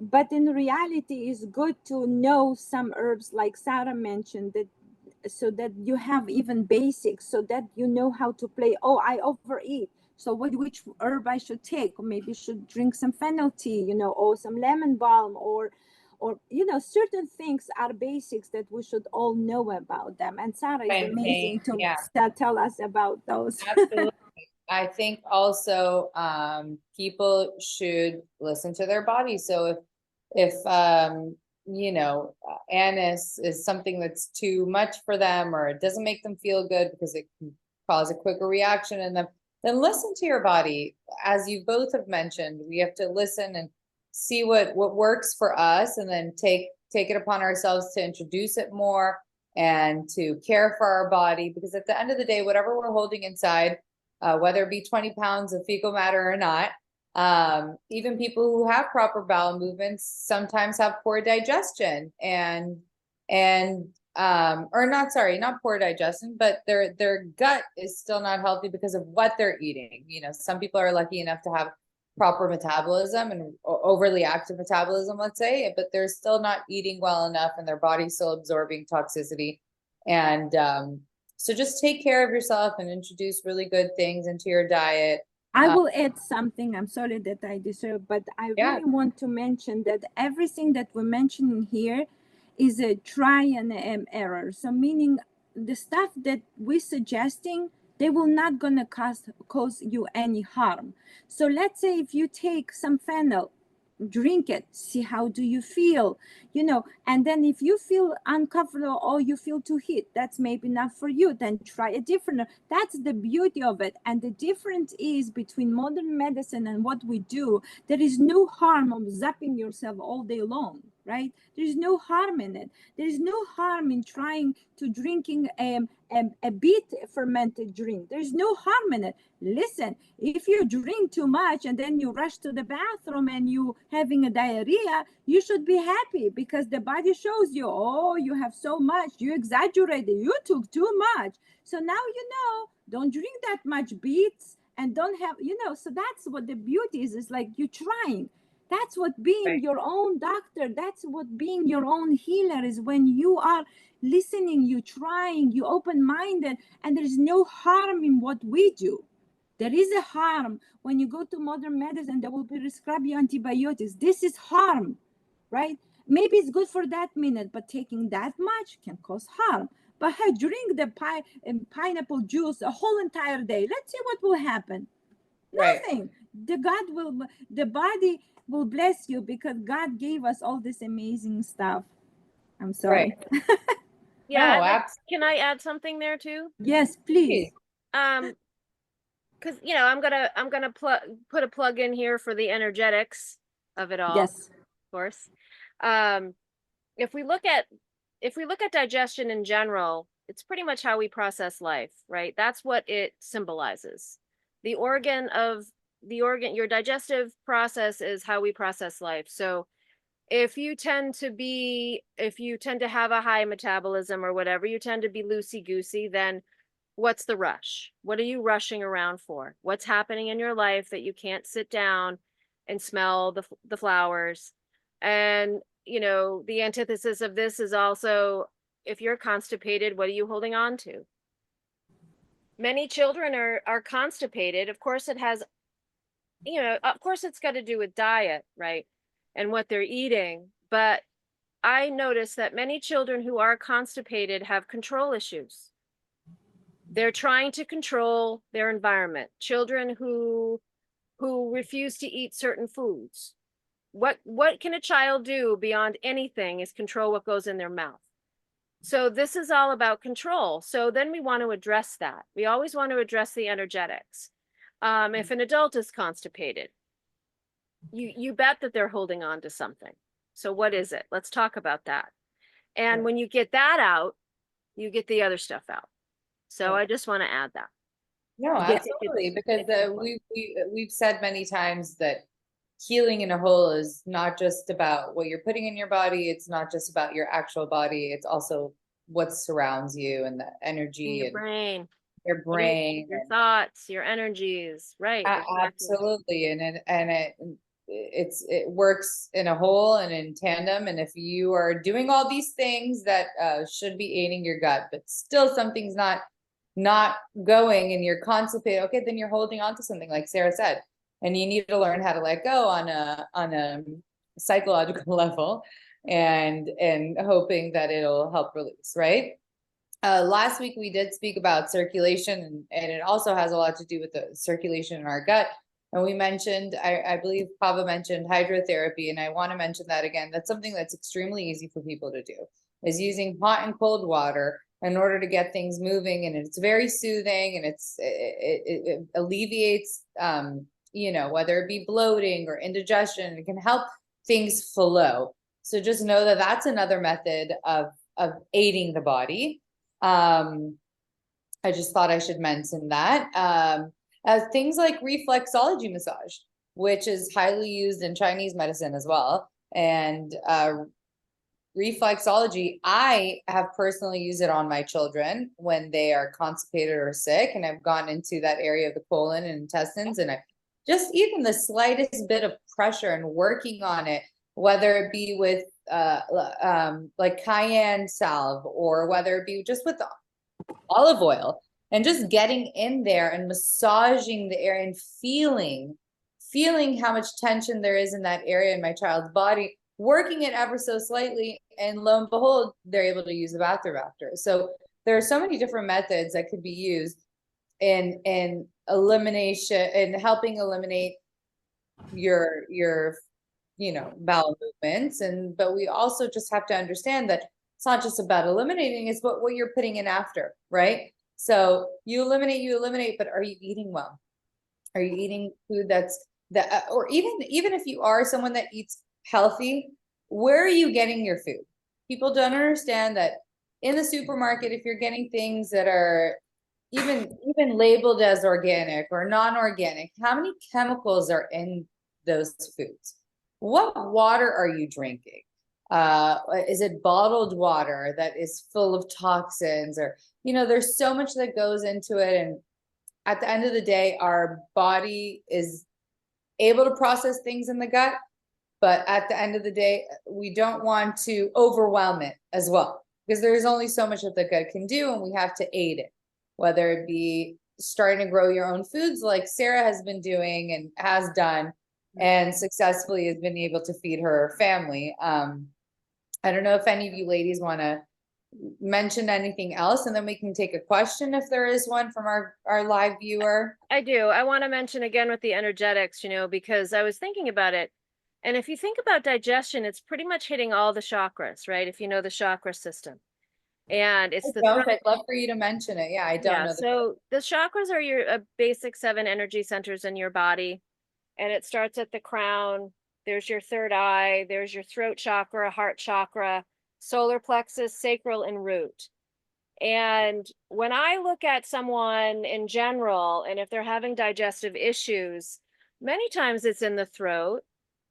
But in reality, it's good to know some herbs like Sara mentioned, that so that you have even basics, so that you know how to play. Oh, I overeat, so which herb I should take, or maybe should drink some fennel tea, or some lemon balm, or certain things are basics that we should all know about them. And Sara is amazing to tell us about those. Absolutely. I think also people should listen to their body. So if anise is something that's too much for them, or it doesn't make them feel good because it can cause a quicker reaction in them, then listen to your body. As you both have mentioned, we have to listen and see what works for us, and then take it upon ourselves to introduce it more and to care for our body, because at the end of the day, whatever we're holding inside, whether it be 20 pounds of fecal matter or not, even people who have proper bowel movements sometimes have poor digestion, or not poor digestion, but their gut is still not healthy because of what they're eating. Some people are lucky enough to have proper metabolism and overly active metabolism, let's say, but they're still not eating well enough, and their body's still absorbing toxicity. And so just take care of yourself and introduce really good things into your diet. I will add something. I'm sorry that I disturb, but I really want to mention that everything that we're mentioning here is a try and error. So meaning the stuff that we're suggesting, they will not gonna cause you any harm. So let's say if you take some fennel, drink it, see how do you feel, and then if you feel uncomfortable or you feel too heat, that's maybe not for you, then try a different. That's the beauty of it. And the difference is between modern medicine and what we do, there is no harm of zapping yourself all day long, right? There is no harm in it. There is no harm in trying to drinking a beet fermented drink. There's no harm in it. Listen, if you drink too much and then you rush to the bathroom and you having a diarrhea, you should be happy, because the body shows you, oh, you have so much, you exaggerated, you took too much. So now don't drink that much beets, and don't have, so that's what the beauty is. It's like you trying. That's what being your own doctor, that's what being your own healer is, when you are listening, you trying, you open-minded, and there's no harm in what we do. There is a harm when you go to modern medicine, they will prescribe you antibiotics. This is harm, right? Maybe it's good for that minute, but taking that much can cause harm. But hey, drink the pineapple juice a whole entire day. Let's see what will happen. Nothing. The body will bless you, because God gave us all this amazing stuff. I'm sorry. Yeah, can I add something there too? Yes, please. Because I'm gonna put a plug in here for the energetics of it all. Yes, of course. If we look at digestion in general, it's pretty much how we process life, right? That's what it symbolizes. Your digestive process is how we process life. So if you tend to have a high metabolism or whatever, you tend to be loosey-goosey, then what's the rush? What are you rushing around for? What's happening in your life that you can't sit down and smell the flowers? And the antithesis of this is also, if you're constipated, what are you holding on to? Many children are constipated. Of course it has, of course it's got to do with diet, right? And what they're eating. But I notice that many children who are constipated have control issues. They're trying to control their environment. Children who refuse to eat certain foods. What can a child do beyond anything is control what goes in their mouth. So this is all about control. So then we want to address that. We always want to address the energetics. If an adult is constipated, you bet that they're holding on to something. So what is it? Let's talk about that. And when you get that out, you get the other stuff out. So I just want to add that. No, I think absolutely, it's because important. we've said many times that healing in a whole is not just about what you're putting in your body. It's not just about your actual body. It's also what surrounds you and the In energy your and brain, your brain your and thoughts, your energies. Right, exactly. absolutely. It works in a whole and in tandem. And if you are doing all these things that should be aiding your gut, but still something's not going and you're constipated, okay, then you're holding on to something like Sara said, and you need to learn how to let go on a psychological level, and hoping that it'll help release, right? Last week we did speak about circulation, and it also has a lot to do with the circulation in our gut. And we mentioned, I believe Hava mentioned hydrotherapy, and I want to mention that again. That's something that's extremely easy for people to do, is using hot and cold water in order to get things moving. And it's very soothing, and it alleviates, whether it be bloating or indigestion, it can help things flow. So just know that that's another method of aiding the body. I just thought I should mention that. Things like reflexology massage, which is highly used in Chinese medicine as well. And reflexology, I have personally used it on my children when they are constipated or sick, and I've gone into that area of the colon and intestines, and I just even the slightest bit of pressure and working on it, whether it be with like cayenne salve, or whether it be just with olive oil, and just getting in there and massaging the area and feeling how much tension there is in that area in my child's body, working it ever so slightly, and lo and behold, they're able to use the bathroom after. So there are so many different methods that could be used in elimination and helping eliminate your bowel movements. But we also just have to understand that it's not just about eliminating, it's what you're putting in after, right? So you eliminate, but are you eating well? Are you eating food or even if you are someone that eats healthy, where are you getting your food? People don't understand that in the supermarket, if you're getting things that are even labeled as organic or non-organic, how many chemicals are in those foods? What water are you drinking? Is it bottled water that is full of toxins? Or, there's so much that goes into it. And at the end of the day, our body is able to process things in the gut. But at the end of the day, we don't want to overwhelm it as well, because there's only so much that the gut can do, and we have to aid it, whether it be starting to grow your own foods like Sara has been doing and has done, and successfully has been able to feed her family. I don't know if any of you ladies want to mention anything else, and then we can take a question if there is one from our live viewer. I do. I want to mention again with the energetics, because I was thinking about it. And if you think about digestion, it's pretty much hitting all the chakras, right? If you know the chakra system. And it's the throat. I'd love for you to mention it. Yeah, I don't know. So the chakras are your basic 7 energy centers in your body. And it starts at the crown. There's your third eye. There's your throat chakra, heart chakra, solar plexus, sacral, and root. And when I look at someone in general, and if they're having digestive issues, many times it's in the throat.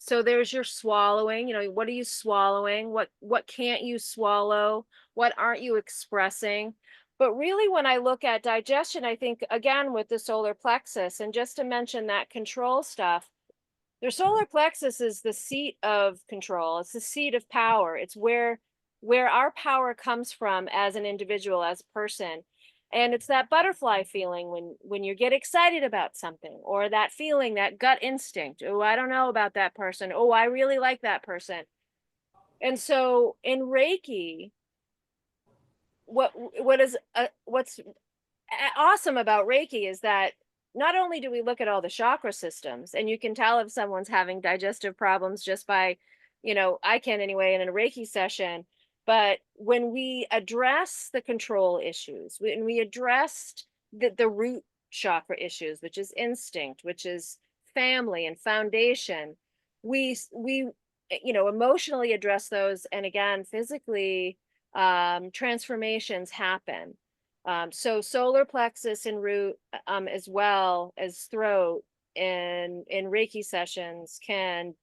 So there's your swallowing, what are you swallowing? What can't you swallow? What aren't you expressing? But really, when I look at digestion, I think again with the solar plexus, and just to mention that control stuff, their solar plexus is the seat of control. It's the seat of power. It's where our power comes from as an individual, as a person. And it's that butterfly feeling when you get excited about something, or that feeling, that gut instinct. Oh, I don't know about that person. Oh, I really like that person. And so in Reiki, what's awesome about Reiki is that not only do we look at all the chakra systems, and you can tell if someone's having digestive problems just by, I can anyway, in a Reiki session, But when we address the control issues, when we addressed the root chakra issues, which is instinct, which is family and foundation, we emotionally address those, and again, physically, transformations happen. So solar plexus and root, as well as throat in Reiki sessions can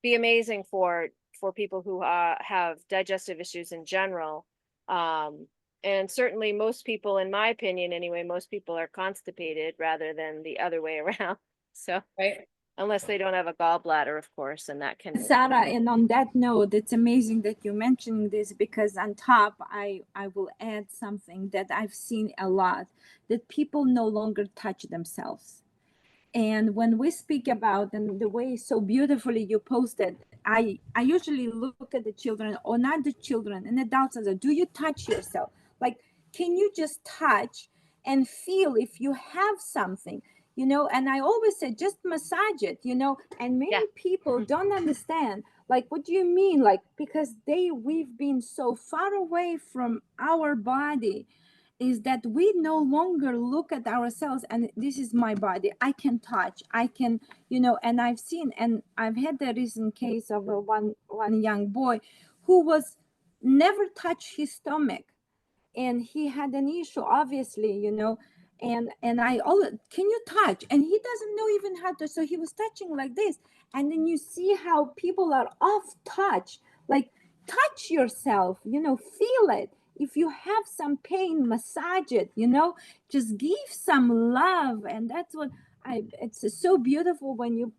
be amazing for people who have digestive issues in general. And certainly most people, in my opinion anyway, most people are constipated rather than the other way around. So Right. unless they don't have a gallbladder, of course, and that can. Sarah, and on that note, it's amazing that you mentioned this, because on top, I will add something that I've seen a lot, that people no longer touch themselves. And when we speak about, and the way so beautifully you posted, I usually look at the children, or not the children, and adults, and say, do you touch yourself? Like, can you just touch and feel if you have something, and I always say, just massage it, and many people don't understand, like, what do you mean? Like, because we've been so far away from our body, is that we no longer look at ourselves and this is my body, I can touch, I can, and I've had the recent case of one young boy who was never touched his stomach, and he had an issue, obviously, and I always, can you touch? And he doesn't know even how to, so he was touching like this. And then you see how people are off touch, like, touch yourself, feel it. If you have some pain, massage it, just give some love. And that's what it's so beautiful when you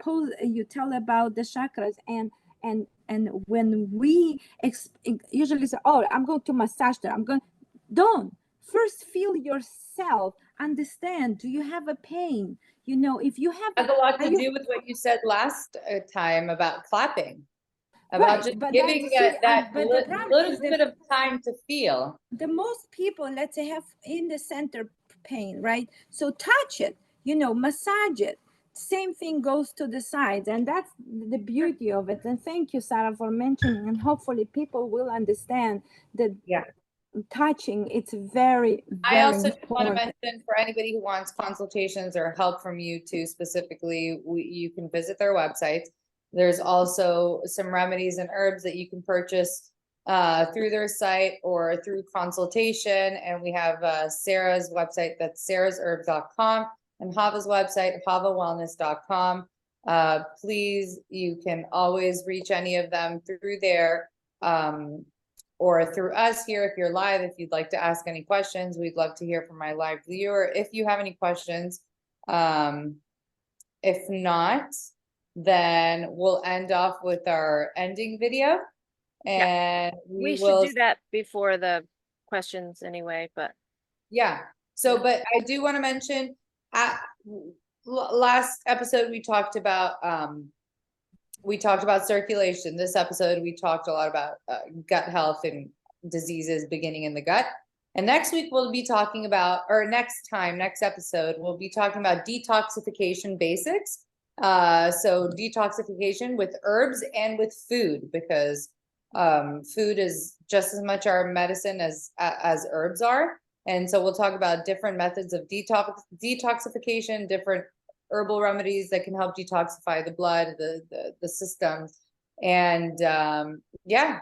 tell about the chakras, and when we usually say, oh, I'm going to massage them, don't. First feel yourself, understand, do you have a pain? If you have Has a lot to do with what you said last time about clapping, about Right, just but giving but the problem little is bit of time to feel. the most people, let's say, have in the center pain, right? So touch it, massage it. Same thing goes to the sides, and that's the beauty of it. And thank you, Sarah, for mentioning, and hopefully people will understand that Yeah. touching, it's very, I very also just want to important. mention, for anybody who wants consultations or help from you too, specifically, you can visit their website. There's also some remedies and herbs that you can purchase through their site or through consultation. And we have Sarah's website, that's sarahsherbs.com, and Hava's website, havawellness.com. Please, you can always reach any of them through there. Or through us here, if you're live, if you'd like to ask any questions, we'd love to hear from my live viewer if you have any questions. If not, then we'll end off with our ending video, and We should will do that before the questions anyway, but yeah. So, but I do want to mention, last episode we talked about circulation. This episode, we talked a lot about gut health and diseases beginning in the gut. And next week, we'll be talking about, or next episode, we'll be talking about detoxification basics. So detoxification with herbs and with food, because food is just as much our medicine as herbs are. And so we'll talk about different methods of detoxification, different herbal remedies that can help detoxify the blood, the system. And yeah.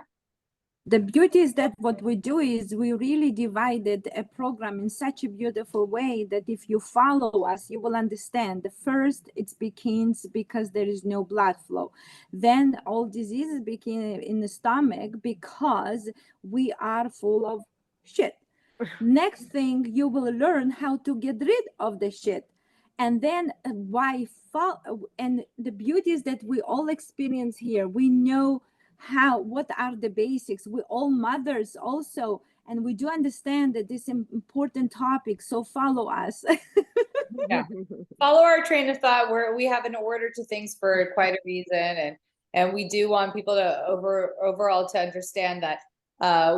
The beauty is that what we do is we really divided a program in such a beautiful way that if you follow us, you will understand. The first, it begins because there is no blood flow. Then all diseases begin in the stomach because we are full of shit. Next thing, you will learn how to get rid of the shit. And then and the beauty is that we all experience here. We know what are the basics. We all mothers also, and we do understand that this important topic. So follow us. Yeah. Follow our train of thought. We have an order to things for quite a reason, and we do want people to overall to understand that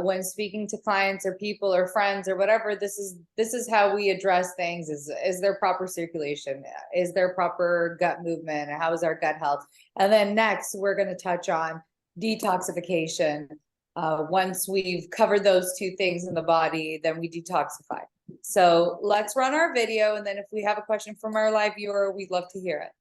when speaking to clients or people or friends or whatever, this is how we address things. Is there proper circulation? Is there proper gut movement? How is our gut health? And then next, we're going to touch on detoxification Once we've covered those two things in the body, then we detoxify. So let's run our video, and then if we have a question from our live viewer, we'd love to hear it.